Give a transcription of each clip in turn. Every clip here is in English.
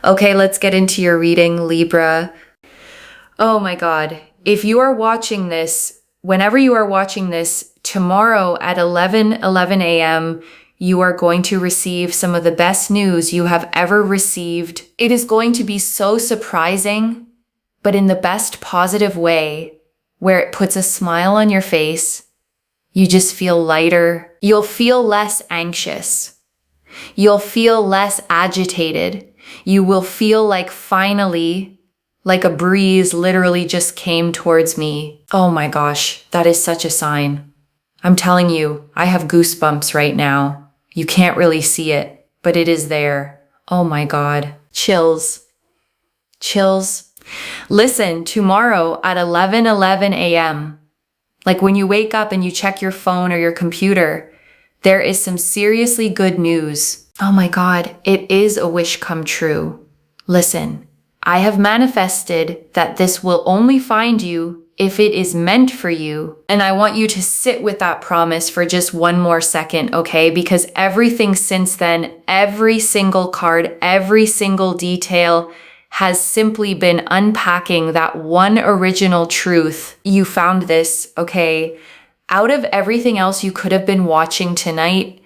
Okay, let's get into your reading, Libra. Oh my God. If you are watching this, whenever you are watching this, tomorrow at 11 a.m., you are going to receive some of the best news you have ever received. It is going to be so surprising, but in the best positive way, where it puts a smile on your face. You just feel lighter. You'll feel less anxious. You'll feel less agitated. You will feel like finally, like a breeze literally just came towards me. Oh my gosh, that is such a sign. I'm telling you, I have goosebumps right now. You can't really see it, but it is there. Oh my God. Chills. Chills. Listen, tomorrow at 11 a.m., like when you wake up and you check your phone or your computer, there is some seriously good news. Oh my God, it is a wish come true. Listen, I have manifested that this will only find you if it is meant for you. And I want you to sit with that promise for just one more second, okay? Because everything since then, every single card, every single detail has simply been unpacking that one original truth. You found this, okay? Out of everything else you could have been watching tonight,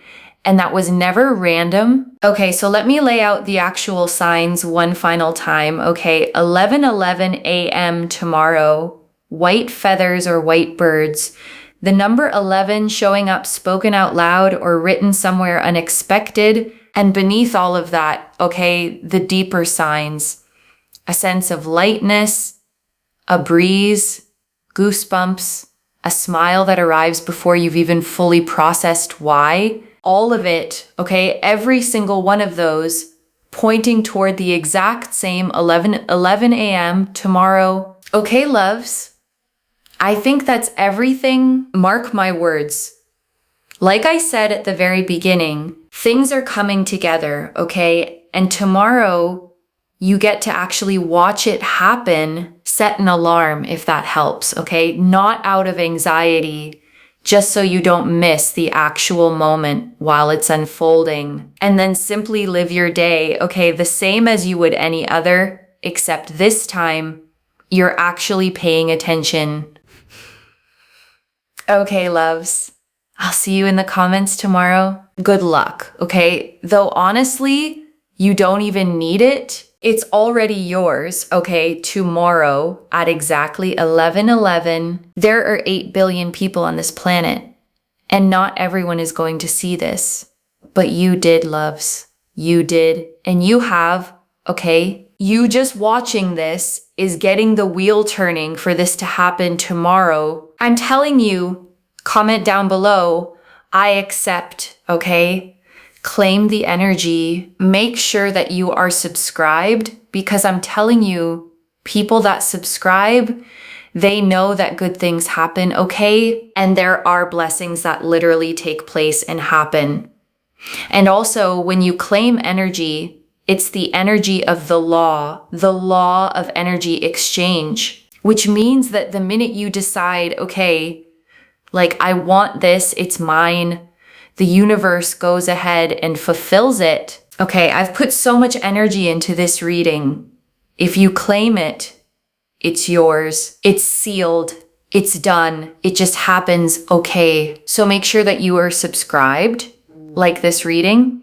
and that was never random. Okay, so let me lay out the actual signs one final time, okay? 11 a.m. tomorrow, white feathers or white birds. The number 11 showing up spoken out loud or written somewhere unexpected. And beneath all of that, okay, the deeper signs. A sense of lightness, a breeze, goosebumps, a smile that arrives before you've even fully processed why. All of it, okay, every single one of those pointing toward the exact same 11 a.m. tomorrow. Okay, loves, I think that's everything. Mark my words. Like I said at the very beginning, things are coming together, okay? And tomorrow, you get to actually watch it happen. Set an alarm if that helps, okay? Not out of anxiety, just so you don't miss the actual moment while it's unfolding. And then simply live your day, okay? The same as you would any other, except this time, you're actually paying attention. Okay, loves. I'll see you in the comments tomorrow. Good luck, okay? Though honestly, you don't even need it. It's already yours, okay, tomorrow at exactly 11:11. There are 8 billion people on this planet, and not everyone is going to see this. But you did, loves. You did, and you have, okay? You just watching this is getting the wheel turning for this to happen tomorrow. I'm telling you, comment down below, I accept, okay? Claim the energy. Make sure that you are subscribed, because I'm telling you, people that subscribe, they know that good things happen, okay? And there are blessings that literally take place and happen. And also, when you claim energy, it's the energy of the law of energy exchange, which means that the minute you decide, okay, like I want this, it's mine, the universe goes ahead and fulfills it. Okay, I've put so much energy into this reading. If you claim it, it's yours. It's sealed. It's done. It just happens, okay? So make sure that you are subscribed, like this reading.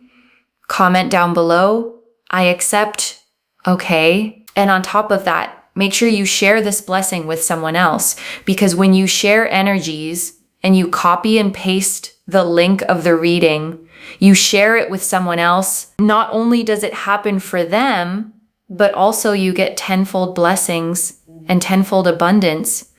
Comment down below, I accept, okay? And on top of that, make sure you share this blessing with someone else, because when you share energies and you copy and paste the link of the reading, you share it with someone else, not only does it happen for them, but also you get tenfold blessings and tenfold abundance,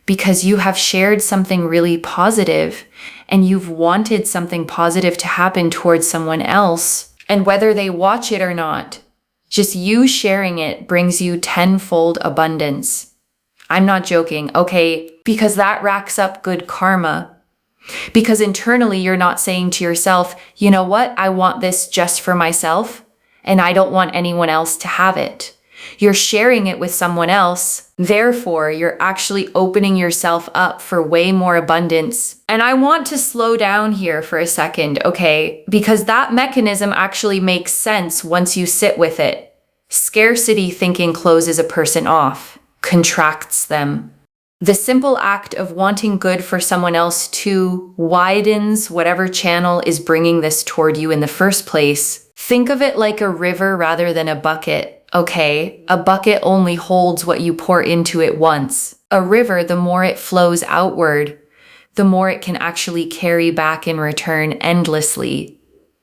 because you have shared something really positive and you've wanted something positive to happen towards someone else. And whether they watch it or not, just you sharing it brings you tenfold abundance. I'm not joking, okay? Because that racks up good karma. Because internally you're not saying to yourself, you know what, I want this just for myself, and I don't want anyone else to have it. You're sharing it with someone else. Therefore, you're actually opening yourself up for way more abundance. And I want to slow down here for a second, okay? Because that mechanism actually makes sense once you sit with it. Scarcity thinking closes a person off, contracts them. The simple act of wanting good for someone else too widens whatever channel is bringing this toward you in the first place. Think of it like a river rather than a bucket, okay? A bucket only holds what you pour into it once. A river, the more it flows outward, the more it can actually carry back in return endlessly,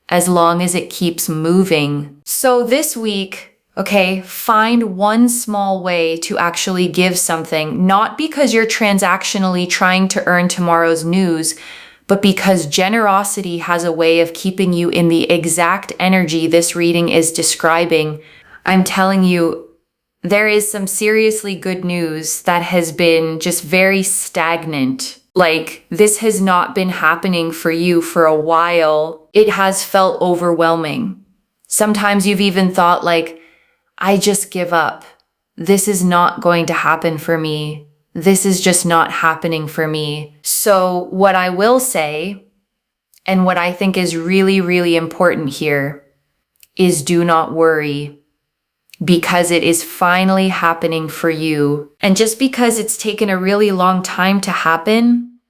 as long as it keeps moving. So this week, okay, find one small way to actually give something, not because you're transactionally trying to earn tomorrow's news, but because generosity has a way of keeping you in the exact energy this reading is describing. I'm telling you, there is some seriously good news that has been just very stagnant. Like, this has not been happening for you for a while. It has felt overwhelming. Sometimes you've even thought like, I just give up. This is not going to happen for me. This is just not happening for me. So what I will say, and what I think is really, really important here, is do not worry. Because it is finally happening for you. And just because it's taken a really long time to happen,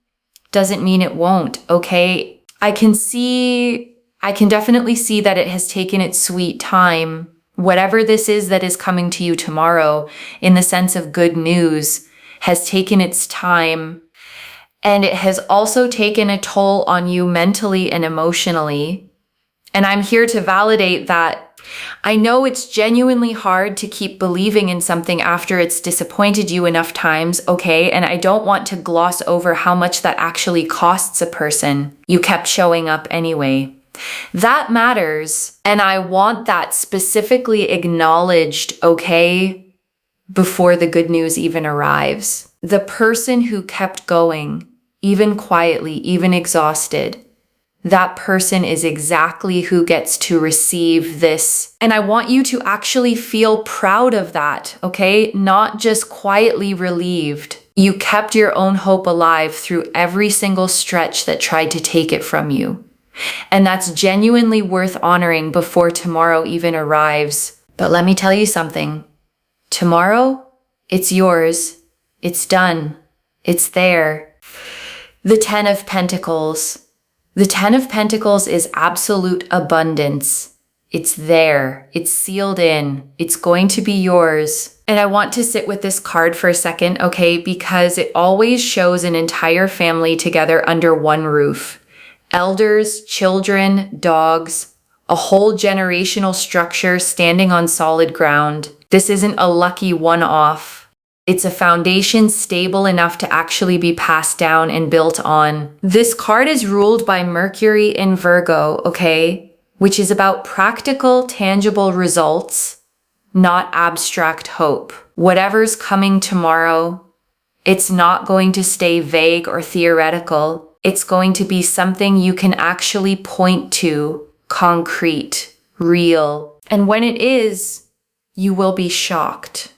doesn't mean it won't, okay? I can definitely see that it has taken its sweet time. Whatever this is that is coming to you tomorrow, in the sense of good news, has taken its time. And it has also taken a toll on you mentally and emotionally. And I'm here to validate that. I know it's genuinely hard to keep believing in something after it's disappointed you enough times, okay? And I don't want to gloss over how much that actually costs a person. You kept showing up anyway. That matters, and I want that specifically acknowledged, okay, before the good news even arrives. The person who kept going, even quietly, even exhausted, that person is exactly who gets to receive this. And I want you to actually feel proud of that, okay? Not just quietly relieved. You kept your own hope alive through every single stretch that tried to take it from you. And that's genuinely worth honoring before tomorrow even arrives. But let me tell you something. Tomorrow, it's yours. It's done. It's there. The Ten of Pentacles. The Ten of Pentacles is absolute abundance. It's there. It's sealed in. It's going to be yours. And I want to sit with this card for a second, okay, because it always shows an entire family together under one roof. Elders, children, dogs, a whole generational structure standing on solid ground. This isn't a lucky one-off. It's a foundation stable enough to actually be passed down and built on. This card is ruled by Mercury in Virgo, okay? Which is about practical, tangible results, not abstract hope. Whatever's coming tomorrow, it's not going to stay vague or theoretical. It's going to be something you can actually point to, concrete, real. And when it is, you will be shocked.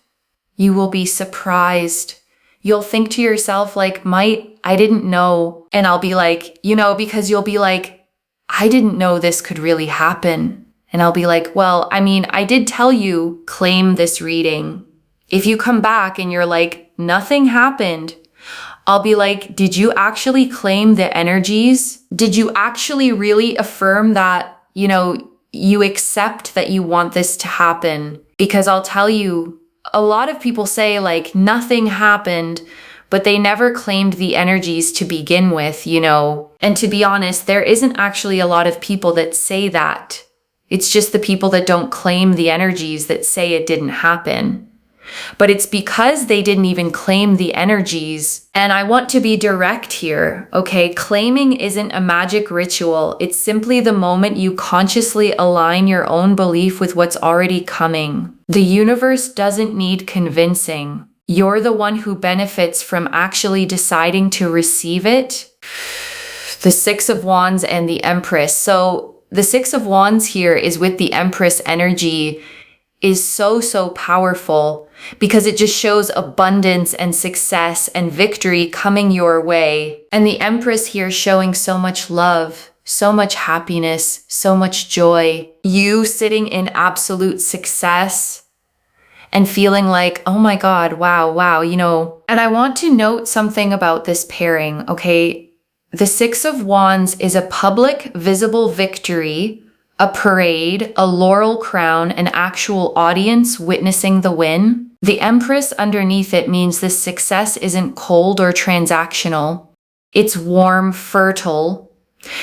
You will be surprised. You'll think to yourself like, I didn't know. And I'll be like, because you'll be like, I didn't know this could really happen. And I'll be like, well, I did tell you, claim this reading. If you come back and you're like, nothing happened, I'll be like, did you actually claim the energies? Did you actually really affirm that, you accept that you want this to happen? Because I'll tell you, a lot of people say like nothing happened, but they never claimed the energies to begin with, And to be honest, there isn't actually a lot of people that say that. It's just the people that don't claim the energies that say it didn't happen. But it's because they didn't even claim the energies. And I want to be direct here, okay? Claiming isn't a magic ritual. It's simply the moment you consciously align your own belief with what's already coming. The universe doesn't need convincing. You're the one who benefits from actually deciding to receive it. The Six of Wands and the Empress. So the Six of Wands here is with the Empress energy is so powerful because it just shows abundance and success and victory coming your way. And the Empress here showing so much love, so much happiness, so much joy. You sitting in absolute success, and feeling like, oh my God, wow, And I want to note something about this pairing, okay? The Six of Wands is a public, visible victory, a parade, a laurel crown, an actual audience witnessing the win. The Empress underneath it means this success isn't cold or transactional. It's warm, fertile,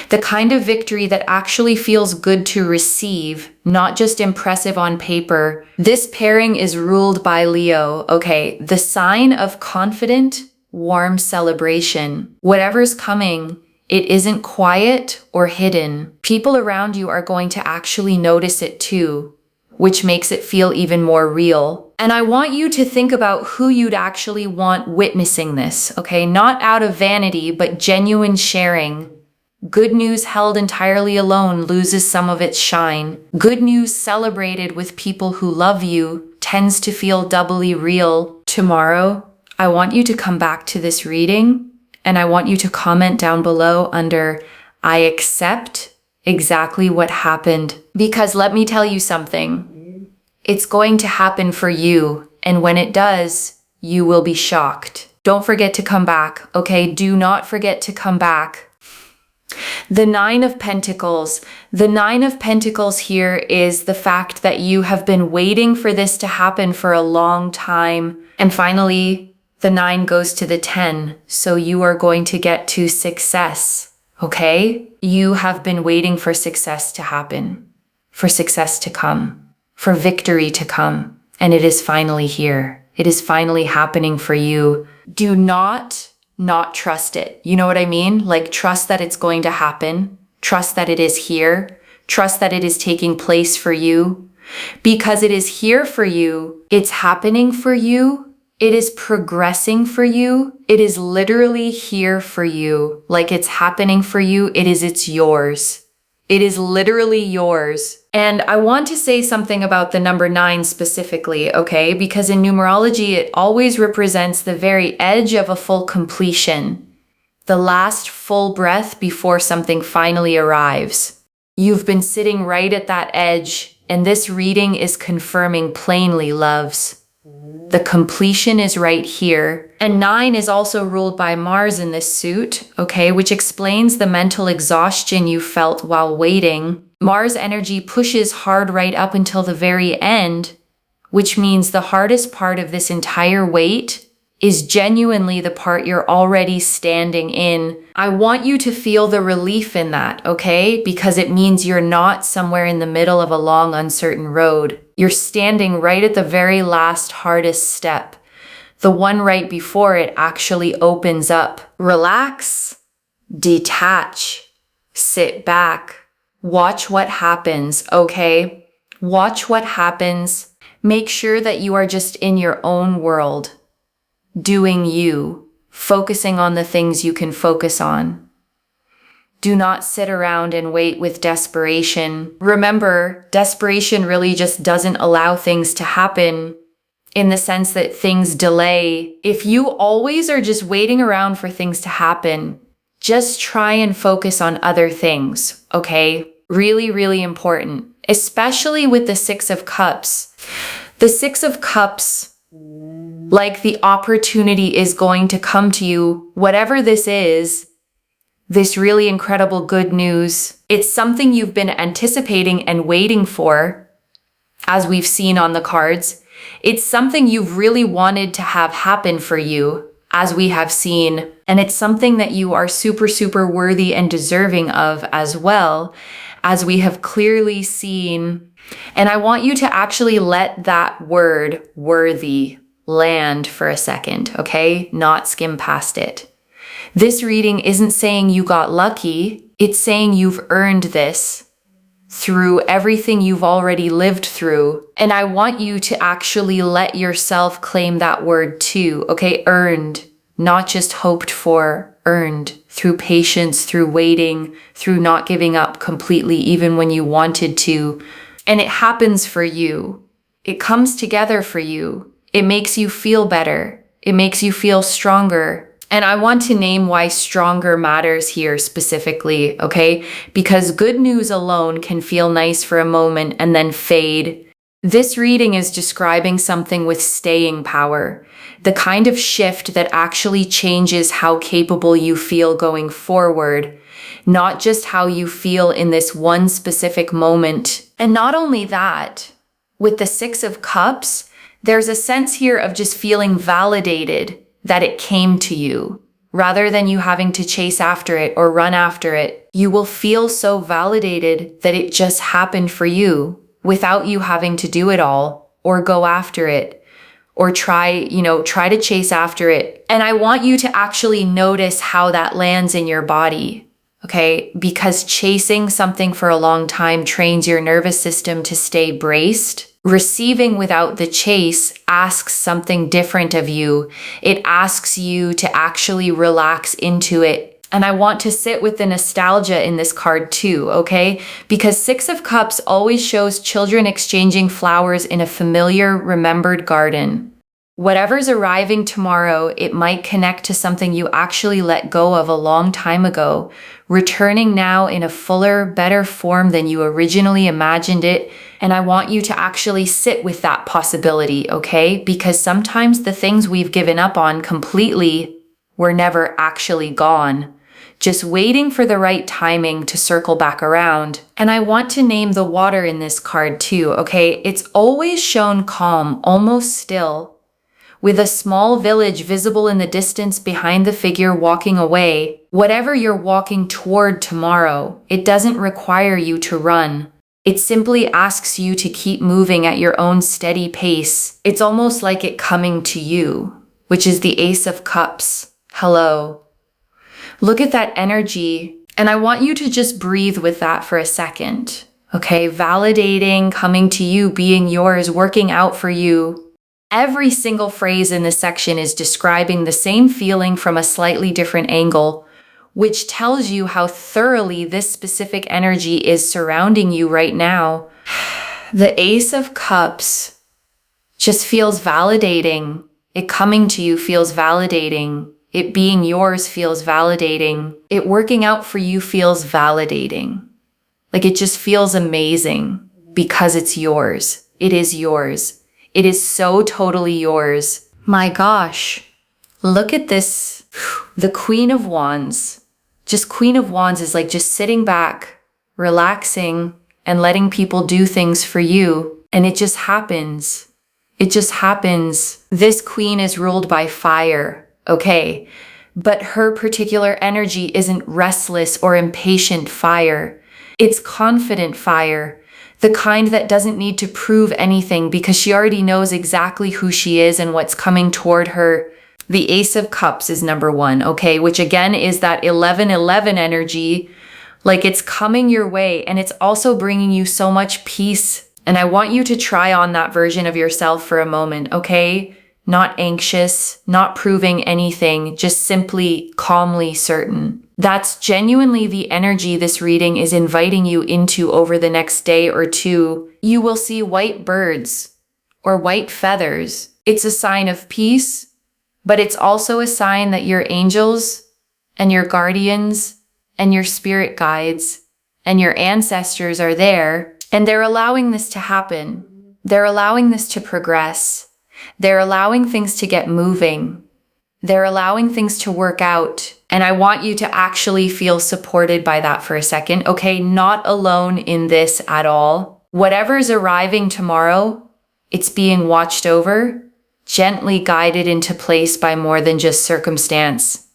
the kind of victory that actually feels good to receive, not just impressive on paper. This pairing is ruled by Leo, okay? The sign of confident, warm celebration. Whatever's coming, it isn't quiet or hidden. People around you are going to actually notice it too, which makes it feel even more real. And I want you to think about who you'd actually want witnessing this, okay? Not out of vanity, but genuine sharing. Good news held entirely alone loses some of its shine. Good news celebrated with people who love you tends to feel doubly real. Tomorrow, I want you to come back to this reading, and I want you to comment down below under, I accept exactly what happened. Because let me tell you something. It's going to happen for you, and when it does, you will be shocked. Don't forget to come back, okay? Do not forget to come back. The Nine of Pentacles. The Nine of Pentacles here is the fact that you have been waiting for this to happen for a long time. And finally, the 9 goes to the 10. So you are going to get to success, okay? You have been waiting for success to happen, for success to come, for victory to come. And it is finally here. It is finally happening for you. Do not trust it. You know what I mean? Like, trust that it's going to happen. Trust that it is here. Trust that it is taking place for you. Because it is here for you. It's happening for you. It is progressing for you. It is literally here for you. Like, it's happening for you. It's yours. It is literally yours. And I want to say something about the number 9 specifically, okay? Because in numerology, it always represents the very edge of a full completion, the last full breath before something finally arrives. You've been sitting right at that edge, and this reading is confirming plainly, loves. The completion is right here. And 9 is also ruled by Mars in this suit, okay, which explains the mental exhaustion you felt while waiting. Mars energy pushes hard right up until the very end, which means the hardest part of this entire wait is genuinely the part you're already standing in. I want you to feel the relief in that, okay? Because it means you're not somewhere in the middle of a long, uncertain road. You're standing right at the very last hardest step. The one right before it actually opens up. Relax, detach, sit back, watch what happens, okay? Watch what happens. Make sure that you are just in your own world. Doing you, focusing on the things you can focus on. Do not sit around and wait with desperation. Remember, desperation really just doesn't allow things to happen in the sense that things delay. If you always are just waiting around for things to happen, just try and focus on other things, okay? Really, really important, especially with the Six of Cups. The Six of Cups, like the opportunity is going to come to you, whatever this is, this really incredible good news. It's something you've been anticipating and waiting for, as we've seen on the cards. It's something you've really wanted to have happen for you, as we have seen. And it's something that you are super, super worthy and deserving of as well, as we have clearly seen. And I want you to actually let that word, worthy, land for a second, okay? Not skim past it. This reading isn't saying you got lucky. It's saying you've earned this through everything you've already lived through. And I want you to actually let yourself claim that word too, okay? Earned, not just hoped for, earned through patience, through waiting, through not giving up completely, even when you wanted to. And it happens for you. It comes together for you. It makes you feel better. It makes you feel stronger. And I want to name why stronger matters here specifically, okay? Because good news alone can feel nice for a moment and then fade. This reading is describing something with staying power, the kind of shift that actually changes how capable you feel going forward, not just how you feel in this one specific moment. And not only that, with the Six of Cups, there's a sense here of just feeling validated that it came to you. Rather than you having to chase after it or run after it, you will feel so validated that it just happened for you without you having to do it all or go after it or try to chase after it. And I want you to actually notice how that lands in your body. Okay, because chasing something for a long time trains your nervous system to stay braced. Receiving without the chase asks something different of you. It asks you to actually relax into it. And I want to sit with the nostalgia in this card too, okay? Because Six of Cups always shows children exchanging flowers in a familiar, remembered garden. Whatever's arriving tomorrow, it might connect to something you actually let go of a long time ago, returning now in a fuller, better form than you originally imagined it. And I want you to actually sit with that possibility, okay? Because sometimes the things we've given up on completely were never actually gone, just waiting for the right timing to circle back around. And I want to name the water in this card too, okay? It's always shown calm, almost still, with a small village visible in the distance behind the figure walking away. Whatever you're walking toward tomorrow, it doesn't require you to run. It simply asks you to keep moving at your own steady pace. It's almost like it coming to you, which is the Ace of Cups. Hello. Look at that energy, and I want you to just breathe with that for a second. Okay, validating, coming to you, being yours, working out for you. Every single phrase in this section is describing the same feeling from a slightly different angle, which tells you how thoroughly this specific energy is surrounding you right now. The Ace of Cups just feels validating. It coming to you feels validating. It being yours feels validating. It working out for you feels validating. Like it just feels amazing because it's yours. It is yours. It is so totally yours. My gosh, look at this. The Queen of Wands. Just Queen of Wands is like just sitting back, relaxing, and letting people do things for you. And it just happens. It just happens. This queen is ruled by fire, okay? But her particular energy isn't restless or impatient fire. It's confident fire. The kind that doesn't need to prove anything because she already knows exactly who she is and what's coming toward her. The Ace of Cups is number one, okay? Which again is that 11-11 energy. Like it's coming your way and it's also bringing you so much peace. And I want you to try on that version of yourself for a moment, okay? Not anxious, not proving anything, just simply calmly certain. That's genuinely the energy this reading is inviting you into over the next day or two. You will see white birds or white feathers. It's a sign of peace, but it's also a sign that your angels and your guardians and your spirit guides and your ancestors are there, and they're allowing this to happen. They're allowing this to progress. They're allowing things to get moving. They're allowing things to work out. And I want you to actually feel supported by that for a second. Okay, not alone in this at all. Whatever's arriving tomorrow, it's being watched over, gently guided into place by more than just circumstance.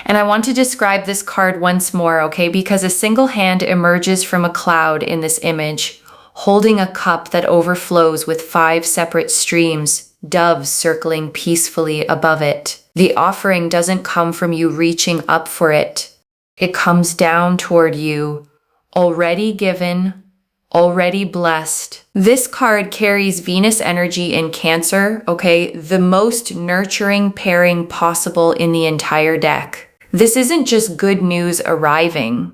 And I want to describe this card once more, okay? Because a single hand emerges from a cloud in this image, holding a cup that overflows with 5 separate streams, doves circling peacefully above it. The offering doesn't come from you reaching up for it. It comes down toward you, already given, already blessed. This card carries Venus energy in Cancer, okay? The most nurturing pairing possible in the entire deck. This isn't just good news arriving.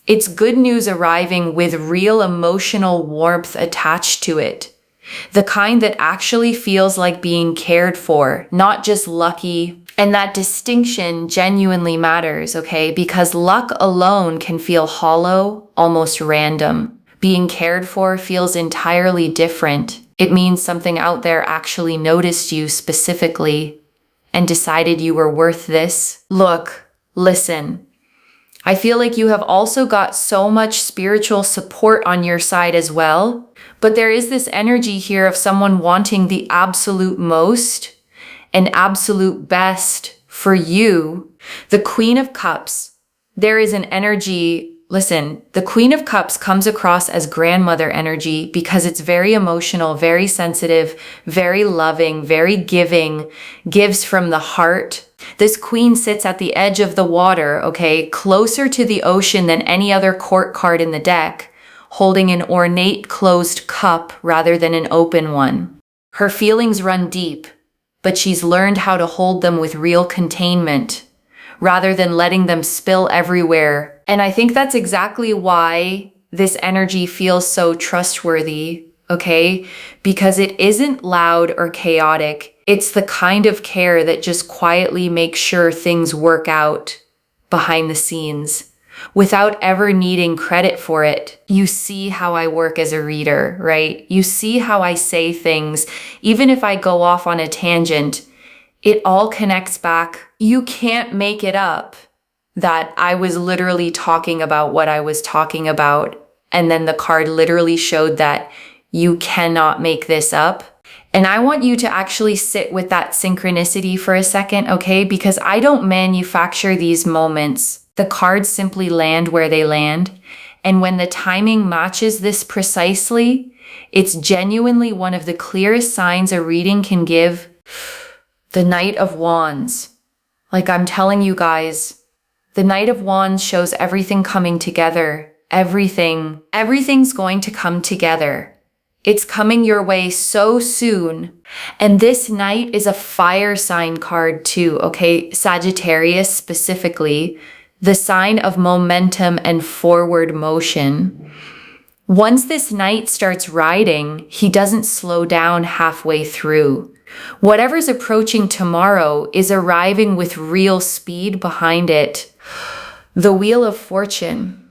It's good news arriving with real emotional warmth attached to it. The kind that actually feels like being cared for, not just lucky. And that distinction genuinely matters, okay? Because luck alone can feel hollow, almost random. Being cared for feels entirely different. It means something out there actually noticed you specifically and decided you were worth this. Look, listen. I feel like you have also got so much spiritual support on your side as well. But there is this energy here of someone wanting the absolute most and absolute best for you. The Queen of Cups. There is an energy. Listen, the Queen of Cups comes across as grandmother energy because it's very emotional, very sensitive, very loving, very giving, gives from the heart. This queen sits at the edge of the water, okay, closer to the ocean than any other court card in the deck, holding an ornate closed cup rather than an open one. Her feelings run deep, but she's learned how to hold them with real containment, rather than letting them spill everywhere. And I think that's exactly why this energy feels so trustworthy, okay? Because it isn't loud or chaotic. It's the kind of care that just quietly makes sure things work out behind the scenes without ever needing credit for it. You see how I work as a reader, right? You see how I say things. Even if I go off on a tangent, it all connects back. You can't make it up that I was literally talking about what I was talking about. And then the card literally showed that you cannot make this up. And I want you to actually sit with that synchronicity for a second, okay? Because I don't manufacture these moments. The cards simply land where they land. And when the timing matches this precisely, it's genuinely one of the clearest signs a reading can give. The Knight of Wands. Like I'm telling you guys, the Knight of Wands shows everything coming together. Everything's going to come together. It's coming your way so soon. And this Knight is a fire sign card too, okay? Sagittarius specifically, the sign of momentum and forward motion. Once this Knight starts riding, he doesn't slow down halfway through. Whatever's approaching tomorrow is arriving with real speed behind it. The Wheel of Fortune.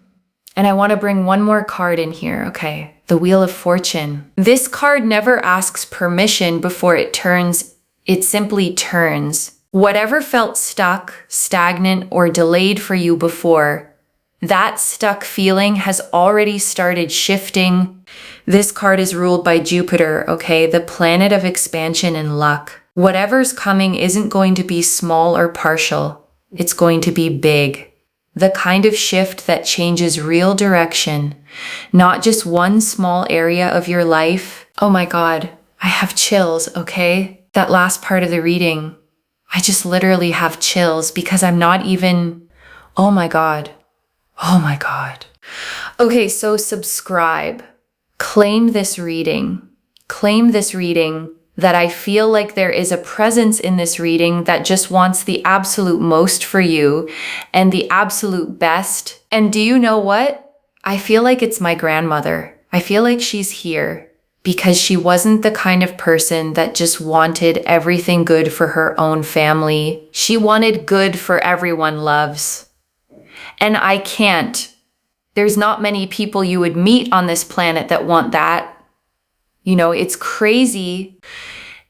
And I want to bring one more card in here, okay? The Wheel of Fortune. This card never asks permission before it turns. It simply turns. Whatever felt stuck, stagnant, or delayed for you before, that stuck feeling has already started shifting. This card is ruled by Jupiter, okay? The planet of expansion and luck. Whatever's coming isn't going to be small or partial. It's going to be big. The kind of shift that changes real direction, not just one small area of your life. Oh my God, I have chills, okay? That last part of the reading, I just literally have chills because I'm not even, oh my God. Oh my God. Okay, so subscribe. Claim this reading. Claim this reading that I feel like there is a presence in this reading that just wants the absolute most for you and the absolute best. And do you know what? I feel like it's my grandmother. I feel like she's here because she wasn't the kind of person that just wanted everything good for her own family. She wanted good for everyone loves. And I can't. There's not many people you would meet on this planet that want that. You know, it's crazy.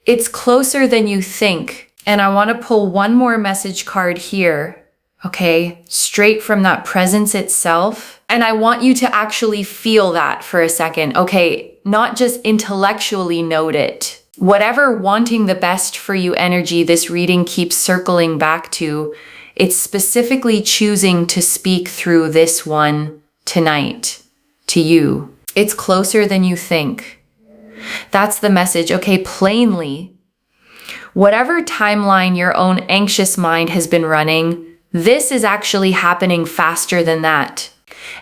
It's closer than you think. And I want to pull one more message card here, okay? Straight from that presence itself. And I want you to actually feel that for a second, okay? Not just intellectually note it. Whatever wanting the best for you energy this reading keeps circling back to, it's specifically choosing to speak through this one tonight to you. It's closer than you think. That's the message, okay? Plainly, whatever timeline your own anxious mind has been running, this is actually happening faster than that.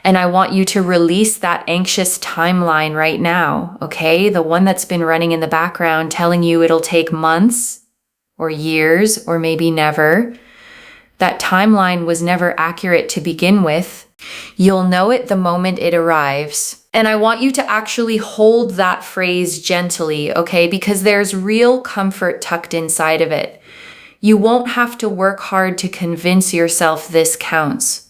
And I want you to release that anxious timeline right now, okay? The one that's been running in the background telling you it'll take months or years or maybe never. That timeline was never accurate to begin with. You'll know it the moment it arrives. And I want you to actually hold that phrase gently, okay? Because there's real comfort tucked inside of it. You won't have to work hard to convince yourself this counts,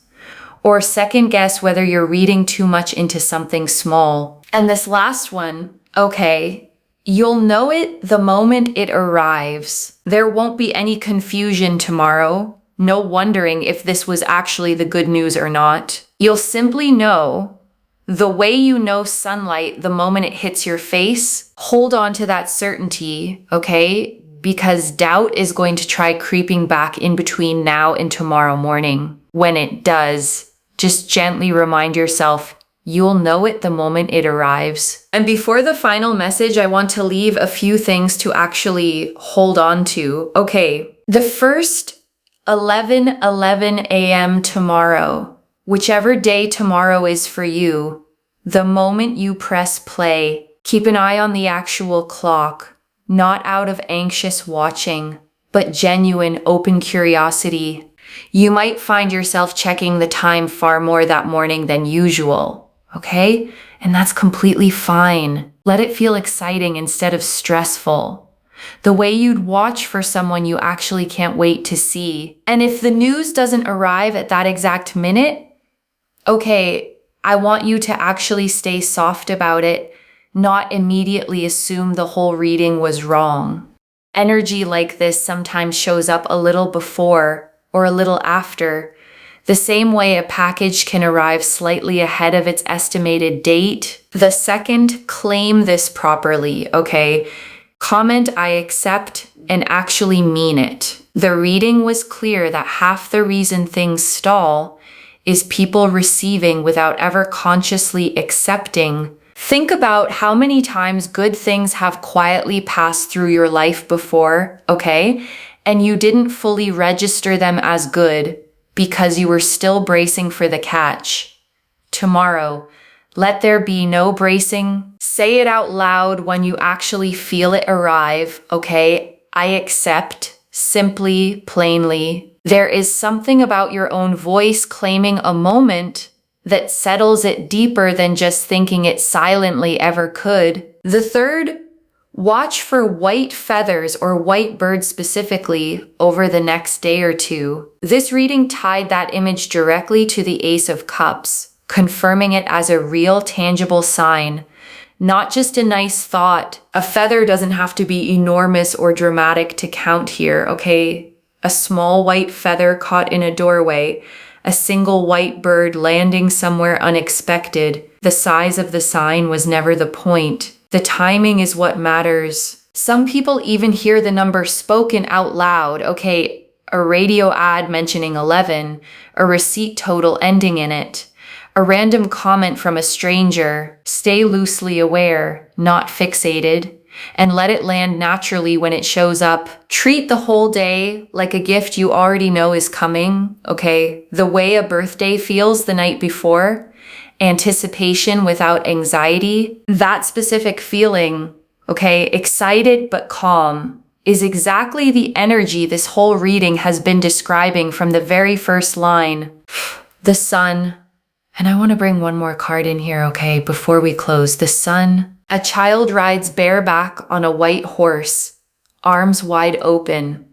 or second guess whether you're reading too much into something small. And this last one, okay, You'll know it the moment it arrives. There won't be any confusion tomorrow. No wondering if this was actually the good news or not. You'll simply know the way you know sunlight the moment it hits your face. Hold on to that certainty, okay? Because doubt is going to try creeping back in between now and tomorrow morning. When it does, just gently remind yourself, you'll know it the moment it arrives. And before the final message, I want to leave a few things to actually hold on to. Okay, the first 11:11 a.m. tomorrow, whichever day tomorrow is for you, the moment you press play, keep an eye on the actual clock, not out of anxious watching, but genuine open curiosity. You might find yourself checking the time far more that morning than usual, okay? And that's completely fine. Let it feel exciting instead of stressful. The way you'd watch for someone you actually can't wait to see. And if the news doesn't arrive at that exact minute, okay, I want you to actually stay soft about it, not immediately assume the whole reading was wrong. Energy like this sometimes shows up a little before or a little after, the same way a package can arrive slightly ahead of its estimated date. The second, claim this properly, okay? Comment I accept and actually mean it. The reading was clear that half the reason things stall is people receiving without ever consciously accepting. Think about how many times good things have quietly passed through your life before, okay? And you didn't fully register them as good because you were still bracing for the catch. Tomorrow, let there be no bracing. Say it out loud when you actually feel it arrive, okay? I accept, simply, plainly. There is something about your own voice claiming a moment that settles it deeper than just thinking it silently ever could. The third, watch for white feathers or white birds specifically over the next day or two. This reading tied that image directly to the Ace of Cups, confirming it as a real tangible sign, not just a nice thought. A feather doesn't have to be enormous or dramatic to count here, okay? A small white feather caught in a doorway, a single white bird landing somewhere unexpected. The size of the sign was never the point. The timing is what matters. Some people even hear the number spoken out loud. Okay, a radio ad mentioning 11, a receipt total ending in it, a random comment from a stranger. Stay loosely aware, not fixated, and let it land naturally when it shows up. Treat the whole day like a gift you already know is coming, okay? The way a birthday feels the night before. Anticipation without anxiety. That specific feeling, okay, excited but calm, is exactly the energy this whole reading has been describing from the very first line. The sun. And I want to bring one more card in here, okay, before we close. The sun. A child rides bareback on a white horse, arms wide open,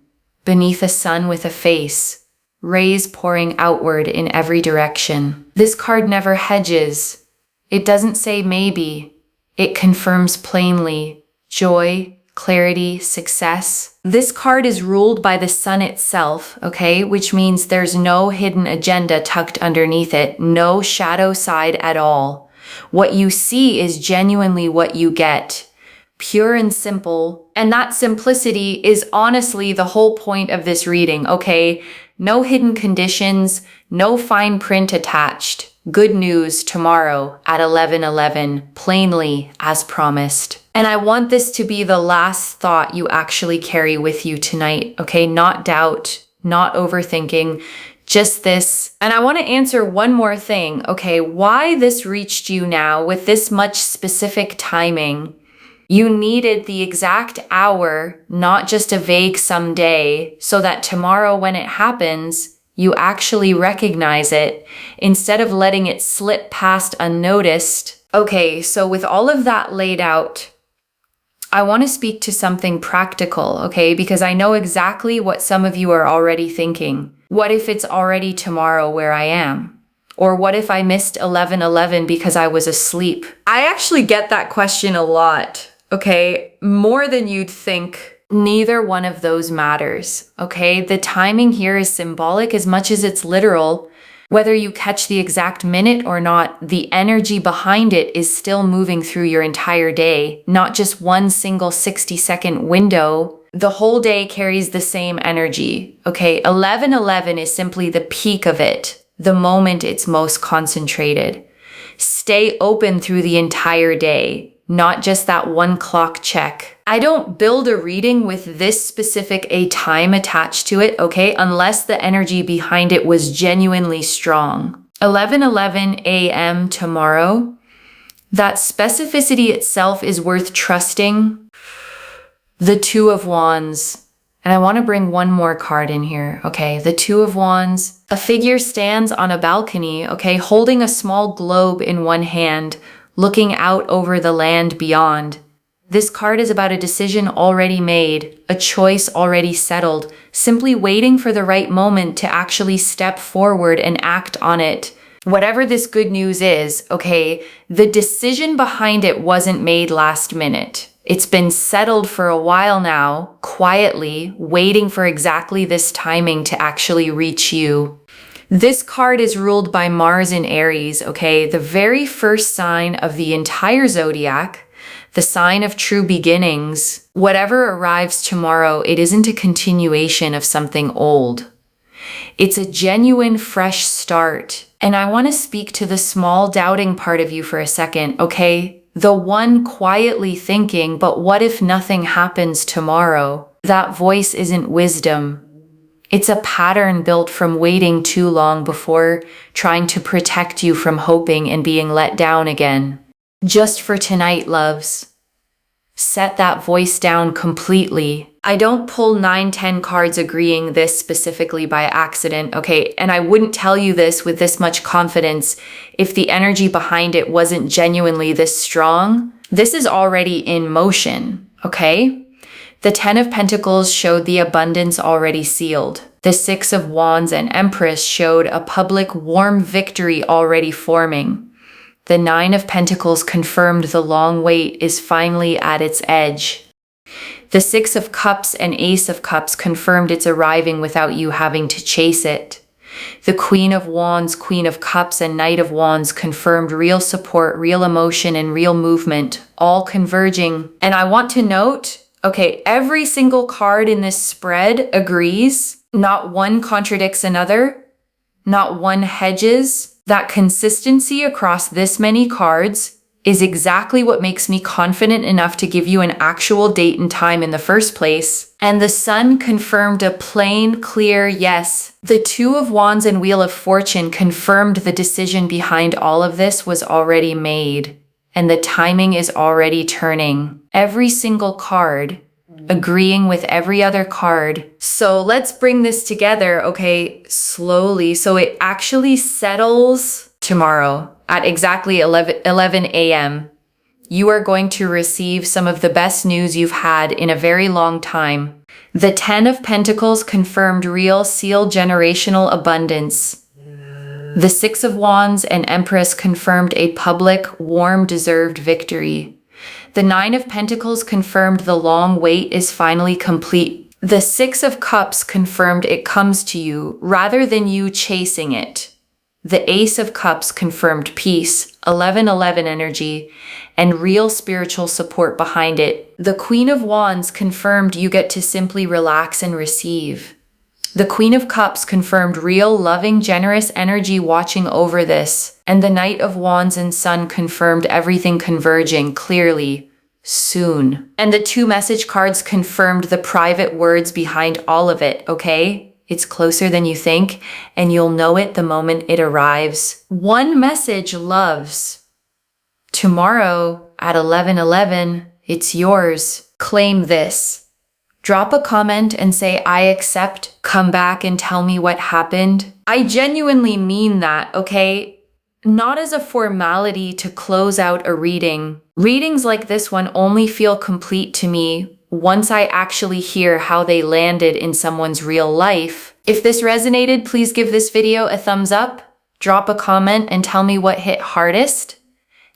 beneath a sun with a face, rays pouring outward in every direction. This card never hedges. It doesn't say maybe. It confirms plainly joy, clarity, success. This card is ruled by the sun itself, okay, which means there's no hidden agenda tucked underneath it, no shadow side at all. What you see is genuinely what you get. Pure and simple. And that simplicity is honestly the whole point of this reading, okay? No hidden conditions, no fine print attached. Good news tomorrow at 11:11, plainly as promised. And I want this to be the last thought you actually carry with you tonight, okay? Not doubt, not overthinking, just this. And I want to answer one more thing, okay? Why this reached you now with this much specific timing. You needed the exact hour, not just a vague someday, so that tomorrow when it happens, you actually recognize it instead of letting it slip past unnoticed. Okay, so with all of that laid out, I want to speak to something practical, okay? Because I know exactly what some of you are already thinking. What if it's already tomorrow where I am? Or what if I missed 11:11 because I was asleep? I actually get that question a lot. okay? More than you'd think. Neither one of those matters, okay? The timing here is symbolic as much as it's literal. Whether you catch the exact minute or not, the energy behind it is still moving through your entire day, not just one single 60-second window. The whole day carries the same energy, okay? 11:11 is simply the peak of it, the moment it's most concentrated. Stay open through the entire day, not just that one clock check. I don't build a reading with this specific a time attached to it, okay? Unless the energy behind it was genuinely strong. 11:11 a.m. tomorrow, that specificity itself is worth trusting. The Two of Wands. And I want to bring one more card in here, okay? The Two of Wands. A figure stands on a balcony, okay, holding a small globe in one hand, looking out over the land beyond. This card is about a decision already made, a choice already settled, simply waiting for the right moment to actually step forward and act on it. Whatever this good news is, okay, the decision behind it wasn't made last minute. It's been settled for a while now, quietly, waiting for exactly this timing to actually reach you. This card is ruled by Mars in Aries, okay? The very first sign of the entire zodiac, the sign of true beginnings. Whatever arrives tomorrow, it isn't a continuation of something old. It's a genuine fresh start. And I want to speak to the small doubting part of you for a second, okay? The one quietly thinking, but what if nothing happens tomorrow? That voice isn't wisdom. It's a pattern built from waiting too long before, trying to protect you from hoping and being let down again. Just for tonight, loves. Set that voice down completely. I don't pull 9-10 cards agreeing this specifically by accident, okay? And I wouldn't tell you this with this much confidence if the energy behind it wasn't genuinely this strong. This is already in motion, okay? The Ten of Pentacles showed the abundance already sealed. The Six of Wands and Empress showed a public warm victory already forming. The Nine of Pentacles confirmed the long wait is finally at its edge. The Six of Cups and Ace of Cups confirmed it's arriving without you having to chase it. The Queen of Wands, Queen of Cups, and Knight of Wands confirmed real support, real emotion, and real movement, all converging. And I want to note, okay, every single card in this spread agrees. Not one contradicts another. Not one hedges. That consistency across this many cards is exactly what makes me confident enough to give you an actual date and time in the first place. And the Sun confirmed a plain, clear yes. The Two of Wands and Wheel of Fortune confirmed the decision behind all of this was already made. And the timing is already turning. Every single card agreeing with every other card. So let's bring this together, okay, slowly. So it actually settles tomorrow at exactly 11 a.m. You are going to receive some of the best news you've had in a very long time. The Ten of Pentacles confirmed real, sealed generational abundance. The Six of Wands and Empress confirmed a public, warm, deserved victory. The Nine of Pentacles confirmed the long wait is finally complete. The Six of Cups confirmed it comes to you rather than you chasing it. The Ace of Cups confirmed peace, 11-11 energy, and real spiritual support behind it. The Queen of Wands confirmed you get to simply relax and receive. The Queen of Cups confirmed real, loving, generous energy watching over this. And the Knight of Wands and Sun confirmed everything converging clearly, soon. And the two message cards confirmed the private words behind all of it, okay? It's closer than you think, and you'll know it the moment it arrives. One message, loves. Tomorrow at 11:11, it's yours. Claim this. Drop a comment and say, I accept. Come back and tell me what happened. I genuinely mean that, okay? Not as a formality to close out a reading. Readings like this one only feel complete to me once I actually hear how they landed in someone's real life. If this resonated, please give this video a thumbs up, drop a comment, and tell me what hit hardest.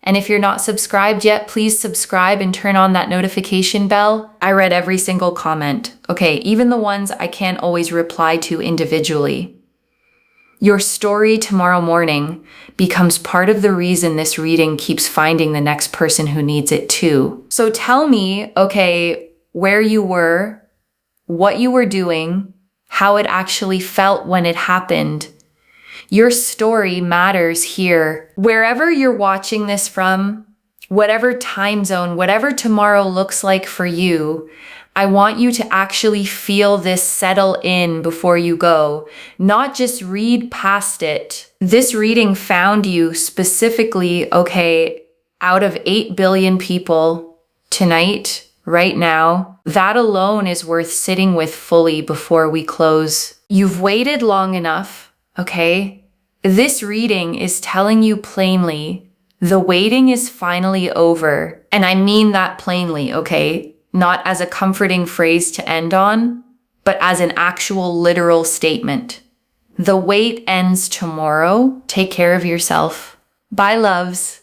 And if you're not subscribed yet, please subscribe and turn on that notification bell. I read every single comment, okay? Even the ones I can't always reply to individually. Your story tomorrow morning becomes part of the reason this reading keeps finding the next person who needs it too. So tell me, okay, where you were, what you were doing, how it actually felt when it happened. Your story matters here. Wherever you're watching this from, whatever time zone, whatever tomorrow looks like for you, I want you to actually feel this settle in before you go, not just read past it. This reading found you specifically, okay, out of 8 billion people tonight, right now. That alone is worth sitting with fully before we close. You've waited long enough, okay? This reading is telling you plainly, the waiting is finally over. And I mean that plainly, okay? Not as a comforting phrase to end on, but as an actual literal statement. The wait ends tomorrow. Take care of yourself. Bye, loves.